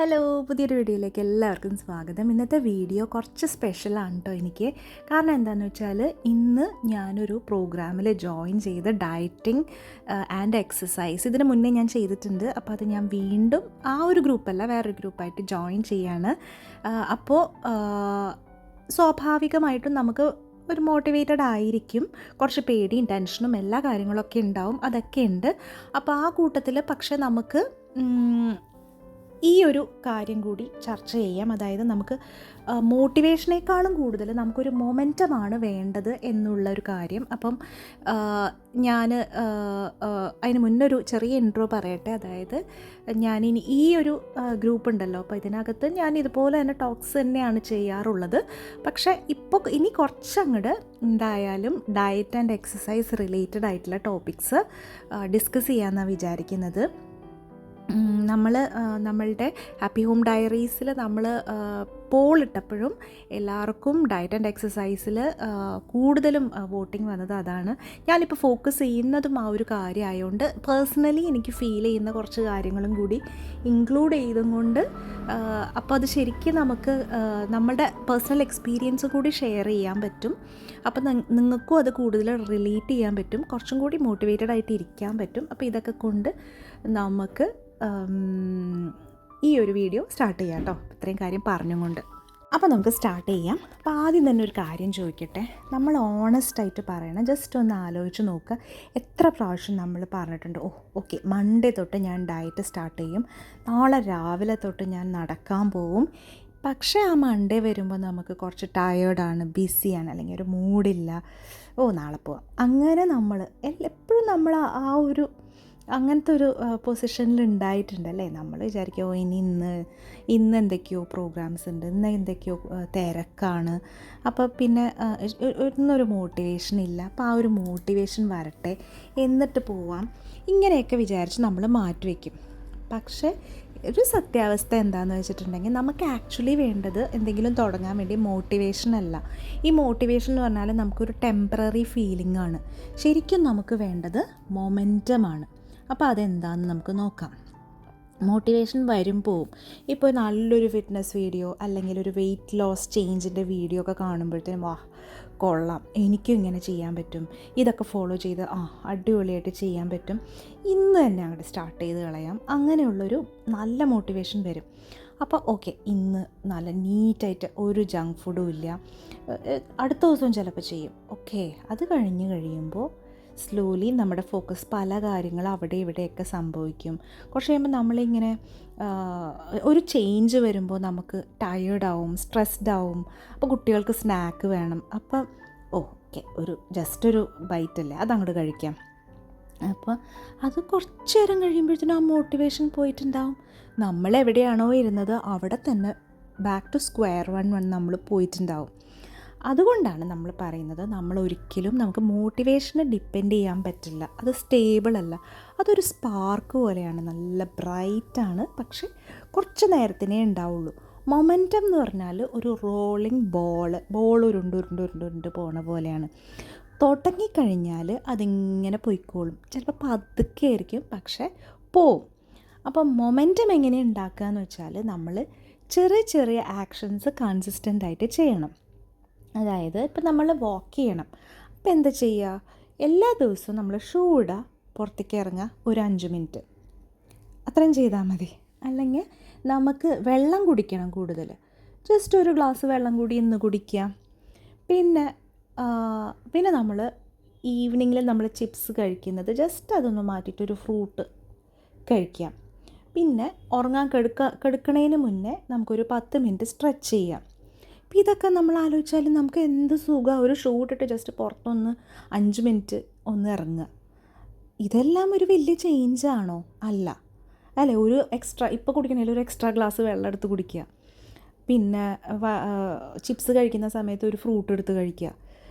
Hello, പുതിയൊരു വീഡിയോയിലേക്ക് എല്ലാവർക്കും സ്വാഗതം. ഇന്നത്തെ വീഡിയോ കുറച്ച് സ്പെഷ്യലാണ് കേട്ടോ എനിക്ക്. കാരണം എന്താണെന്ന് വെച്ചാൽ ഇന്ന് ഞാനൊരു പ്രോഗ്രാമിൽ ജോയിൻ ചെയ്ത് ഡയറ്റിംഗ് ആൻഡ് എക്സസൈസ് ഇതിന് മുന്നേ ഞാൻ ചെയ്തിട്ടുണ്ട്. അപ്പോൾ അത് ഞാൻ വീണ്ടും ആ ഒരു ഗ്രൂപ്പല്ല വേറൊരു ഗ്രൂപ്പായിട്ട് ജോയിൻ ചെയ്യാണ്. അപ്പോൾ സ്വാഭാവികമായിട്ടും നമുക്ക് ഒരു മോട്ടിവേറ്റഡ് ആയിരിക്കും, കുറച്ച് പേടിയും ടെൻഷനും എല്ലാ കാര്യങ്ങളൊക്കെ ഉണ്ടാവും, അതൊക്കെ ഉണ്ട്. അപ്പോൾ ആ കൂട്ടത്തിൽ പക്ഷേ നമുക്ക് ഈ ഒരു കാര്യം കൂടി ചർച്ച ചെയ്യാം. അതായത് നമുക്ക് മോട്ടിവേഷനേക്കാളും കൂടുതൽ നമുക്കൊരു മൊമെൻറ്റമാണ് വേണ്ടത് എന്നുള്ളൊരു കാര്യം. അപ്പം ഞാൻ അതിന് മുന്നൊരു ചെറിയ ഇൻട്രോ പറയട്ടെ. അതായത് ഞാനിനി ഈ ഒരു ഗ്രൂപ്പ് ഉണ്ടല്ലോ, അപ്പോൾ ഇതിനകത്ത് ഞാൻ ഇതുപോലെ തന്നെ ടോക്സ് തന്നെയാണ് ചെയ്യാറുള്ളത്. പക്ഷേ ഇനി കുറച്ചങ്ങോട്ട് എന്തായാലും ഡയറ്റ് ആൻഡ് എക്സസൈസ് റിലേറ്റഡ് ആയിട്ടുള്ള ടോപ്പിക്സ് ഡിസ്കസ് ചെയ്യാമെന്നാണ് വിചാരിക്കുന്നത്. നമ്മളുടെ ഹാപ്പി ഹോം ഡയറീസിൽ നമ്മൾ പോൾ ഇട്ടപ്പോഴും എല്ലാവർക്കും ഡയറ്റ് ആൻഡ് എക്സസൈസിൽ കൂടുതലും വോട്ടിംഗ് വന്നത് അതാണ്. ഞാനിപ്പോൾ ഫോക്കസ് ചെയ്യുന്നതും ആ ഒരു കാര്യമായതുകൊണ്ട് പേഴ്സണലി എനിക്ക് ഫീൽ ചെയ്യുന്ന കുറച്ച് കാര്യങ്ങളും കൂടി ഇൻക്ലൂഡ് ചെയ്തും കൊണ്ട് അപ്പോൾ അത് ശരിക്കും നമുക്ക് നമ്മുടെ പേഴ്സണൽ എക്സ്പീരിയൻസ് കൂടി ഷെയർ ചെയ്യാൻ പറ്റും. അപ്പോൾ നിങ്ങൾക്കും അത് കൂടുതൽ റിലേറ്റ് ചെയ്യാൻ പറ്റും, കുറച്ചും കൂടി മോട്ടിവേറ്റഡ് ആയിട്ട് ഇരിക്കാൻ പറ്റും. അപ്പോൾ ഇതൊക്കെ കൊണ്ട് നമുക്ക് ഈ ഒരു വീഡിയോ സ്റ്റാർട്ട് ചെയ്യാം കേട്ടോ, ഇത്രയും കാര്യം പറഞ്ഞുകൊണ്ട്. അപ്പോൾ നമുക്ക് സ്റ്റാർട്ട് ചെയ്യാം. അപ്പോൾ ആദ്യം തന്നെ ഒരു കാര്യം ചോദിക്കട്ടെ, നമ്മൾ ഓണസ്റ്റായിട്ട് പറയണം. ജസ്റ്റ് ഒന്ന് ആലോചിച്ച് നോക്കുക, എത്ര പ്രാവശ്യം നമ്മൾ പറഞ്ഞിട്ടുണ്ട്, ഓക്കെ മൺഡേ തൊട്ട് ഞാൻ ഡയറ്റ് സ്റ്റാർട്ട് ചെയ്യും, നാളെ രാവിലെ തൊട്ട് ഞാൻ നടക്കാൻ പോവും. പക്ഷേ ആ മൺഡേ വരുമ്പോൾ നമുക്ക് കുറച്ച് ടയേർഡാണ്, ബിസിയാണ്, അല്ലെങ്കിൽ ഒരു മൂഡില്ല, നാളെ പോവാം. അങ്ങനെ നമ്മൾ എപ്പോഴും നമ്മൾ ആ ഒരു അങ്ങനത്തെ ഒരു പൊസിഷനിൽ ഉണ്ടായിട്ടുണ്ടല്ലേ. നമ്മൾ വിചാരിക്കും ഇന്ന് എന്തൊക്കെയോ പ്രോഗ്രാംസ് ഉണ്ട്, ഇന്ന് എന്തൊക്കെയോ തിരക്കാണ്, അപ്പോൾ പിന്നെ ഒന്നൊരു മോട്ടിവേഷൻ ഇല്ല. അപ്പോൾ ആ ഒരു മോട്ടിവേഷൻ വരട്ടെ എന്നിട്ട് പോവാം, ഇങ്ങനെയൊക്കെ വിചാരിച്ച് നമ്മൾ മാറ്റിവെക്കും. പക്ഷേ ഒരു സത്യാവസ്ഥ എന്താണെന്ന് വെച്ചിട്ടുണ്ടെങ്കിൽ നമുക്ക് ആക്ച്വലി വേണ്ടത് എന്തെങ്കിലും തുടങ്ങാൻ വേണ്ടി മോട്ടിവേഷൻ അല്ല. ഈ മോട്ടിവേഷൻ എന്ന് പറഞ്ഞാൽ നമുക്കൊരു ടെമ്പററി ഫീലിംഗ് ആണ്. ശരിക്കും നമുക്ക് വേണ്ടത് മൊമെൻറ്റമാണ്. അപ്പോൾ അതെന്താണെന്ന് നമുക്ക് നോക്കാം. മോട്ടിവേഷൻ വരും പോവും. ഇപ്പോൾ നല്ലൊരു ഫിറ്റ്നസ് വീഡിയോ അല്ലെങ്കിൽ ഒരു വെയിറ്റ് ലോസ് ചേഞ്ചിൻ്റെ വീഡിയോ ഒക്കെ കാണുമ്പോഴത്തേനും കൊള്ളാം, എനിക്കും ഇങ്ങനെ ചെയ്യാൻ പറ്റും, ഇതൊക്കെ ഫോളോ ചെയ്ത് അടിപൊളിയായിട്ട് ചെയ്യാൻ പറ്റും, ഇന്ന് തന്നെ അങ്ങോട്ട് സ്റ്റാർട്ട് ചെയ്ത് കളയാം, അങ്ങനെയുള്ളൊരു നല്ല മോട്ടിവേഷൻ വരും. അപ്പോൾ ഓക്കെ, ഇന്ന് നല്ല നീറ്റായിട്ട് ഒരു ജങ്ക് ഫുഡും ഇല്ല, അടുത്ത ദിവസവും ചിലപ്പോൾ ചെയ്യും. ഓക്കെ, അത് കഴിയുമ്പോൾ സ്ലോലി നമ്മുടെ ഫോക്കസ് പല കാര്യങ്ങൾ അവിടെ ഇവിടെയൊക്കെ സംഭവിക്കും. കുറച്ച് കഴിയുമ്പോൾ നമ്മളിങ്ങനെ ഒരു ചേഞ്ച് വരുമ്പോൾ നമുക്ക് ടയേർഡാവും, സ്ട്രെസ്ഡ് ആവും. അപ്പോൾ കുട്ടികൾക്ക് സ്നാക്ക് വേണം, അപ്പം ഓക്കെ ജസ്റ്റ് ഒരു ബൈറ്റല്ലേ അതങ്ങോട്ട് കഴിക്കാം. അപ്പോൾ അത് കുറച്ച് നേരം കഴിയുമ്പോഴത്തേനും ആ മോട്ടിവേഷൻ പോയിട്ടുണ്ടാവും. നമ്മളെവിടെയാണോ ഇരുന്നത് അവിടെ തന്നെ ബാക്ക് ടു സ്ക്വയർ വൺ നമ്മൾ പോയിട്ടുണ്ടാവും. അതുകൊണ്ടാണ് നമ്മൾ പറയുന്നത്, നമുക്ക് മോട്ടിവേഷനെ ഡിപ്പെൻഡ് ചെയ്യാൻ പറ്റില്ല, അത് സ്റ്റേബിൾ അല്ല, അതൊരു സ്പാർക്ക് പോലെയാണ്, നല്ല ബ്രൈറ്റാണ്, പക്ഷെ കുറച്ച് നേരത്തിനേ ഉണ്ടാവുള്ളൂ. മൊമെൻറ്റം എന്ന് പറഞ്ഞാൽ ഒരു റോളിങ് ബോൾ ഉരുണ്ട് പോണ പോലെയാണ്. തുടങ്ങിക്കഴിഞ്ഞാൽ അതിങ്ങനെ പോയിക്കോളും, ചിലപ്പോൾ പതുക്കെ ആയിരിക്കും പക്ഷേ പോവും. അപ്പം മൊമെൻറ്റം എങ്ങനെ ഉണ്ടാക്കുക എന്ന് വെച്ചാൽ നമ്മൾ ചെറിയ ചെറിയ ആക്ഷൻസ് കൺസിസ്റ്റൻ്റ് ആയിട്ട് ചെയ്യണം. അതായത് ഇപ്പം നമ്മൾ വാക്ക് ചെയ്യണം, അപ്പോൾ എന്താ ചെയ്യുക, എല്ലാ ദിവസവും നമ്മൾ ഷൂ ഇടുക, പുറത്തേക്ക് ഇറങ്ങുക, ഒരു 5 മിനിറ്റ് അത്രയും ചെയ്താൽ മതി. അല്ലെങ്കിൽ നമുക്ക് വെള്ളം കുടിക്കണം കൂടുതൽ, ജസ്റ്റ് ഒരു ഗ്ലാസ് വെള്ളം കൂടി ഇന്ന് കുടിക്കുക. പിന്നെ നമ്മൾ ഈവനിങ്ങിൽ നമ്മൾ ചിപ്സ് കഴിക്കുന്നത് ജസ്റ്റ് അതൊന്ന് മാറ്റിയിട്ടൊരു ഫ്രൂട്ട് കഴിക്കാം. പിന്നെ ഉറങ്ങാൻ കിടക്കണതിന് മുന്നേ നമുക്കൊരു 10 മിനിറ്റ് സ്ട്രെച്ച് ചെയ്യാം. അപ്പോൾ ഇതൊക്കെ നമ്മൾ ആലോചിച്ചാൽ നമുക്ക് എന്ത് സുഖം, ഒരു ഷൂ ഇട്ടിട്ട് ജസ്റ്റ് പുറത്തൊന്ന് 5 മിനിറ്റ് ഒന്ന് ഇറങ്ങുക. ഇതെല്ലാം ഒരു വലിയ ചേഞ്ചാണോ? അല്ലേ, ഒരു എക്സ്ട്രാ ഇപ്പോൾ കുടിക്കണമെങ്കിൽ ഒരു എക്സ്ട്രാ ഗ്ലാസ് വെള്ളം എടുത്ത് കുടിക്കുക. പിന്നെ ചിപ്സ് കഴിക്കുന്ന സമയത്ത് ഒരു ഫ്രൂട്ട് എടുത്ത് കഴിക്കുക.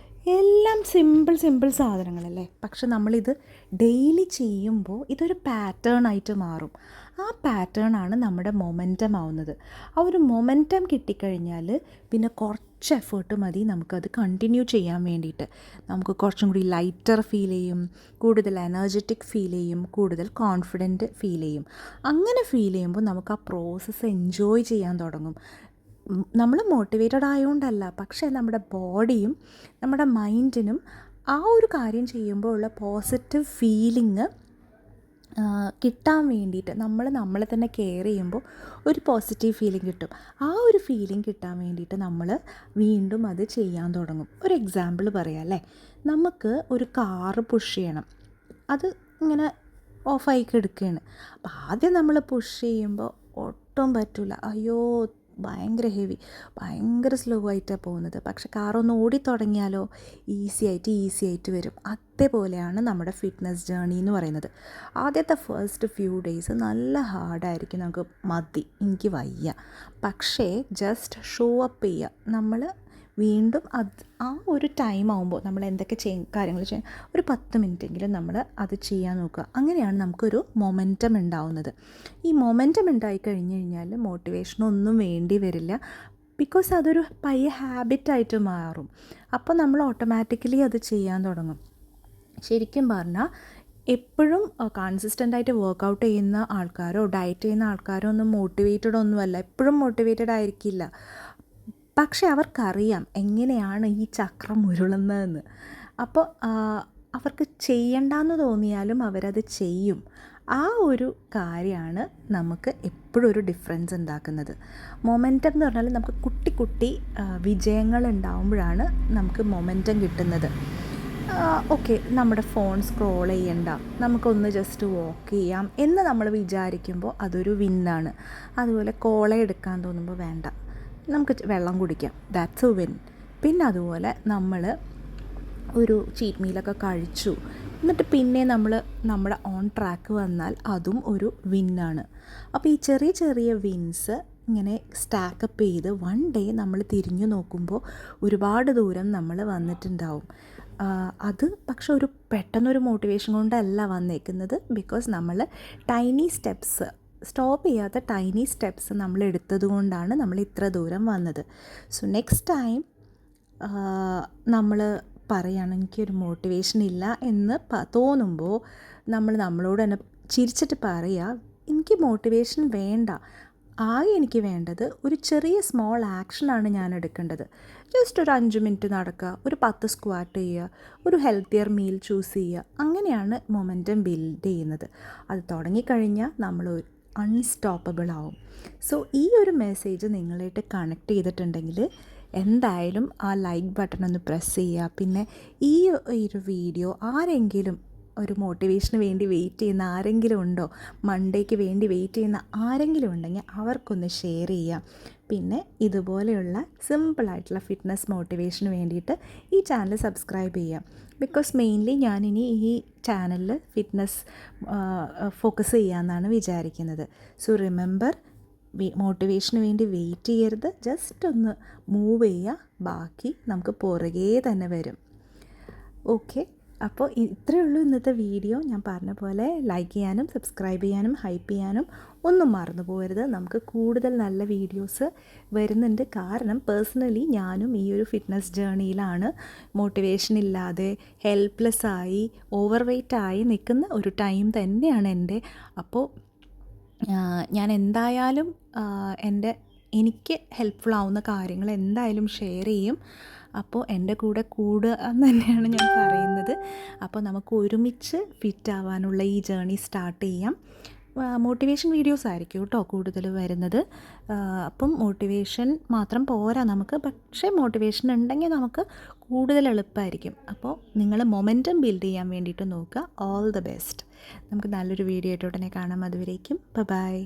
എല്ലാം സിമ്പിൾ സാധനങ്ങളല്ലേ. പക്ഷെ നമ്മളിത് ഡെയിലി ചെയ്യുമ്പോൾ ഇതൊരു പാറ്റേൺ ആയിട്ട് മാറും. ആ പാറ്റേൺ ആണ് നമ്മുടെ മൊമെൻറ്റം ആവുന്നത്. ആ ഒരു മൊമെൻറ്റം കിട്ടിക്കഴിഞ്ഞാൽ പിന്നെ കുറച്ച് കുറച്ച് എഫേർട്ട് മതി നമുക്കത് കണ്ടിന്യൂ ചെയ്യാൻ വേണ്ടിയിട്ട്. നമുക്ക് കുറച്ചും കൂടി ലൈറ്റർ ഫീൽ ചെയ്യും, കൂടുതൽ എനർജറ്റിക് ഫീൽ ചെയ്യും, കൂടുതൽ കോൺഫിഡൻറ്റ് ഫീൽ ചെയ്യും. അങ്ങനെ ഫീൽ ചെയ്യുമ്പോൾ നമുക്ക് ആ പ്രോസസ്സ് എൻജോയ് ചെയ്യാൻ തുടങ്ങും. നമ്മൾ മോട്ടിവേറ്റഡ് ആയതുകൊണ്ടല്ല, പക്ഷേ നമ്മുടെ ബോഡിയും നമ്മുടെ മൈൻഡിനും ആ ഒരു കാര്യം ചെയ്യുമ്പോൾ ഉള്ള പോസിറ്റീവ് ഫീലിംഗ് കിട്ടാൻ വേണ്ടിയിട്ട് നമ്മളെ തന്നെ കെയർ ചെയ്യുമ്പോൾ ഒരു പോസിറ്റീവ് ഫീലിംഗ് കിട്ടും. ആ ഒരു ഫീലിംഗ് കിട്ടാൻ വേണ്ടിയിട്ട് നമ്മൾ വീണ്ടും അത് ചെയ്യാൻ തുടങ്ങും. ഒരു എക്സാമ്പിൾ പറയാം അല്ലേ, നമുക്ക് ഒരു കാറ് പുഷ് ചെയ്യണം, അത് ഇങ്ങനെ ഓഫായി കിടക്കുകയാണ്. അപ്പോൾ ആദ്യം നമ്മൾ പുഷ് ചെയ്യുമ്പോൾ ഒട്ടും പറ്റില്ല, അയ്യോ ഭയങ്കര ഹെവി, ഭയങ്കര സ്ലോ ആയിട്ടാണ് പോകുന്നത്. പക്ഷെ കാറൊന്ന് ഓടി തുടങ്ങിയാലോ ഈസി ആയിട്ട് വരും. അതേപോലെയാണ് നമ്മുടെ ഫിറ്റ്നസ് ജേർണി എന്ന് പറയുന്നത്. ആദ്യത്തെ ഫസ്റ്റ് ഫ്യൂ ഡേയ്സ് നല്ല ഹാർഡായിരിക്കും, നമുക്ക് മതി, എനിക്ക് വയ്യ. പക്ഷേ ജസ്റ്റ് ഷോ അപ്പ് ചെയ്യുക. നമ്മൾ വീണ്ടും ആ ഒരു ടൈം ആകുമ്പോൾ നമ്മൾ എന്തൊക്കെ കാര്യങ്ങൾ ചെയ്യാൻ ഒരു 10 മിനിറ്റെങ്കിലും നമ്മൾ അത് ചെയ്യാൻ നോക്കുക. അങ്ങനെയാണ് നമുക്കൊരു മൊമെൻറ്റം ഉണ്ടാവുന്നത്. ഈ മൊമെൻറ്റം ഉണ്ടായി കഴിഞ്ഞ് കഴിഞ്ഞാൽ മോട്ടിവേഷനൊന്നും വേണ്ടി വരില്ല. ബിക്കോസ് അതൊരു പയ്യെ ഹാബിറ്റായിട്ട് മാറും. അപ്പോൾ നമ്മൾ ഓട്ടോമാറ്റിക്കലി അത് ചെയ്യാൻ തുടങ്ങും. ശരിക്കും പറഞ്ഞാൽ എപ്പോഴും കൺസിസ്റ്റൻ്റായിട്ട് വർക്കൗട്ട് ചെയ്യുന്ന ആൾക്കാരോ ഡയറ്റ് ചെയ്യുന്ന ആൾക്കാരോ ഒന്നും മോട്ടിവേറ്റഡ് ഒന്നുമല്ല, എപ്പോഴും മോട്ടിവേറ്റഡ് ആയിരിക്കില്ല. പക്ഷെ അവർക്കറിയാം എങ്ങനെയാണ് ഈ ചക്രം ഉരുളുന്നതെന്ന്. അപ്പോൾ അവർക്ക് ചെയ്യണ്ടെന്ന് തോന്നിയാലും അവരത് ചെയ്യും. ആ ഒരു കാര്യമാണ് നമുക്ക് എപ്പോഴും ഒരു ഡിഫറൻസ് ഉണ്ടാക്കുന്നത്. മൊമെൻറ്റം എന്ന് പറഞ്ഞാൽ നമുക്ക് കുട്ടി വിജയങ്ങൾ ഉണ്ടാകുമ്പോഴാണ് നമുക്ക് മൊമെൻറ്റം കിട്ടുന്നത്. ഓക്കെ, നമ്മുടെ ഫോൺ സ്ക്രോൾ ചെയ്യണ്ട, നമുക്കൊന്ന് ജസ്റ്റ് വാക്ക് ചെയ്യാം എന്ന് നമ്മൾ വിചാരിക്കുമ്പോൾ അതൊരു വിന്നാണ്. അതുപോലെ കോള എടുക്കാൻ തോന്നുമ്പോൾ വേണ്ട, നമുക്ക് വെള്ളം കുടിക്കാം, ദാറ്റ്സ് എ വിൻ. പിന്നെ അതുപോലെ നമ്മൾ ഒരു ചീറ്റ് മീലൊക്കെ കഴിച്ചു എന്നിട്ട് പിന്നെ നമ്മൾ നമ്മുടെ ഓൺ ട്രാക്ക് വന്നാൽ അതും ഒരു വിന്നാണ്. അപ്പോൾ ഈ ചെറിയ വിൻസ് ഇങ്ങനെ സ്റ്റാക്കപ്പ് ചെയ്ത് വൺ ഡേ നമ്മൾ തിരിഞ്ഞു നോക്കുമ്പോൾ ഒരുപാട് ദൂരം നമ്മൾ വന്നിട്ടുണ്ടാവും. അത് പക്ഷെ ഒരു പെട്ടെന്നൊരു മോട്ടിവേഷൻ കൊണ്ടല്ല വന്നേക്കുന്നത്. ബിക്കോസ് നമ്മൾ ടൈനി സ്റ്റെപ്സ്, സ്റ്റോപ്പ് ചെയ്യാത്ത ടൈനി സ്റ്റെപ്സ് നമ്മൾ എടുത്തത് കൊണ്ടാണ് നമ്മൾ ഇത്ര ദൂരം വന്നത്. സോ നെക്സ്റ്റ് ടൈം നമ്മൾ പറയുകയാണ് എനിക്കൊരു മോട്ടിവേഷൻ ഇല്ല എന്ന് തോന്നുമ്പോൾ നമ്മളോട് തന്നെ ചിരിച്ചിട്ട് പറയുക, എനിക്ക് മോട്ടിവേഷൻ വേണ്ട, ആകെ എനിക്ക് വേണ്ടത് ഒരു ചെറിയ സ്മോൾ ആക്ഷനാണ് ഞാൻ എടുക്കേണ്ടത്. ജസ്റ്റ് ഒരു 5 മിനിറ്റ് നടക്കുക, ഒരു 10 സ്ക്വാറ്റ് ചെയ്യുക, ഒരു ഹെൽത്തിയർ മീൽ ചൂസ് ചെയ്യുക. അങ്ങനെയാണ് മൊമെൻറ്റം ബിൽഡ് ചെയ്യുന്നത്. അത് തുടങ്ങിക്കഴിഞ്ഞാൽ നമ്മൾ അൺസ്റ്റോപ്പബിൾ ആവും. സോ ഈ ഒരു മെസ്സേജ് നിങ്ങളായിട്ട് കണക്ട് ചെയ്തിട്ടുണ്ടെങ്കിൽ എന്തായാലും ആ ലൈക്ക് ബട്ടൺ ഒന്ന് പ്രസ് ചെയ്യുക. പിന്നെ ഈ ഒരു വീഡിയോ ആരെങ്കിലും ഒരു മോട്ടിവേഷന് വേണ്ടി വെയിറ്റ് ചെയ്യുന്ന ആരെങ്കിലും ഉണ്ടോ, മൺഡേക്ക് വേണ്ടി വെയിറ്റ് ചെയ്യുന്ന ആരെങ്കിലും ഉണ്ടെങ്കിൽ അവർക്കൊന്ന് ഷെയർ ചെയ്യുക. പിന്നെ ഇതുപോലെയുള്ള സിമ്പിളായിട്ടുള്ള ഫിറ്റ്നസ് മോട്ടിവേഷന് വേണ്ടിയിട്ട് ഈ ചാനൽ സബ്സ്ക്രൈബ് ചെയ്യുക. ബിക്കോസ് മെയിൻലി ഞാനിനി ഈ ചാനലിൽ ഫിറ്റ്നസ് ഫോക്കസ് ചെയ്യാമെന്നാണ് വിചാരിക്കുന്നത്. സോ റിമെമ്പർ, മോട്ടിവേഷന് വേണ്ടി വെയിറ്റ് ചെയ്യരുത്, ജസ്റ്റ് ഒന്ന് മൂവ് ചെയ്യുക, ബാക്കി നമുക്ക് പുറകെ തന്നെ വരും. ഓക്കെ, അപ്പോൾ ഇത്രയേ ഉള്ളൂ ഇന്നത്തെ വീഡിയോ. ഞാൻ പറഞ്ഞ പോലെ ലൈക്ക് ചെയ്യാനും സബ്സ്ക്രൈബ് ചെയ്യാനും ഹൈപ്പ് ചെയ്യാനും ഒന്നും മറന്നു പോകരുത്. നമുക്ക് കൂടുതൽ നല്ല വീഡിയോസ് വരുന്നുണ്ട്. കാരണം പേഴ്സണലി ഞാനും ഈ ഒരു ഫിറ്റ്നസ് ജേർണിയിലാണ്. മോട്ടിവേഷൻ ഇല്ലാതെ ഹെൽപ്ലെസ്സായി ഓവർ വെയ്റ്റായി നിൽക്കുന്ന ഒരു ടൈം തന്നെയാണ് എൻ്റെ. അപ്പോൾ ഞാൻ എന്തായാലും എനിക്ക് ഹെൽപ്ഫുൾ ആവുന്ന കാര്യങ്ങൾ എന്തായാലും ഷെയർ ചെയ്യും. അപ്പോൾ എൻ്റെ കൂടെ കൂടുക എന്ന് തന്നെയാണ് ഞാൻ പറയുന്നത്. അപ്പോൾ നമുക്ക് ഒരുമിച്ച് ഫിറ്റ് ആവാനുള്ള ഈ ജേർണി സ്റ്റാർട്ട് ചെയ്യാം. മോട്ടിവേഷൻ വീഡിയോസ് ആയിരിക്കും കേട്ടോ കൂടുതൽ വരുന്നത്. അപ്പം മോട്ടിവേഷൻ മാത്രം പോരാ നമുക്ക്, പക്ഷേ മോട്ടിവേഷൻ ഉണ്ടെങ്കിൽ നമുക്ക് കൂടുതൽ എളുപ്പമായിരിക്കും. അപ്പോൾ നിങ്ങൾ മൊമെൻറ്റം ബിൽഡ് ചെയ്യാൻ വേണ്ടിയിട്ട് നോക്കുക. All the best. നമുക്ക് നല്ലൊരു വീഡിയോ ആയിട്ട് ഉടനെ കാണാം. അതുവരേക്കും ബൈ.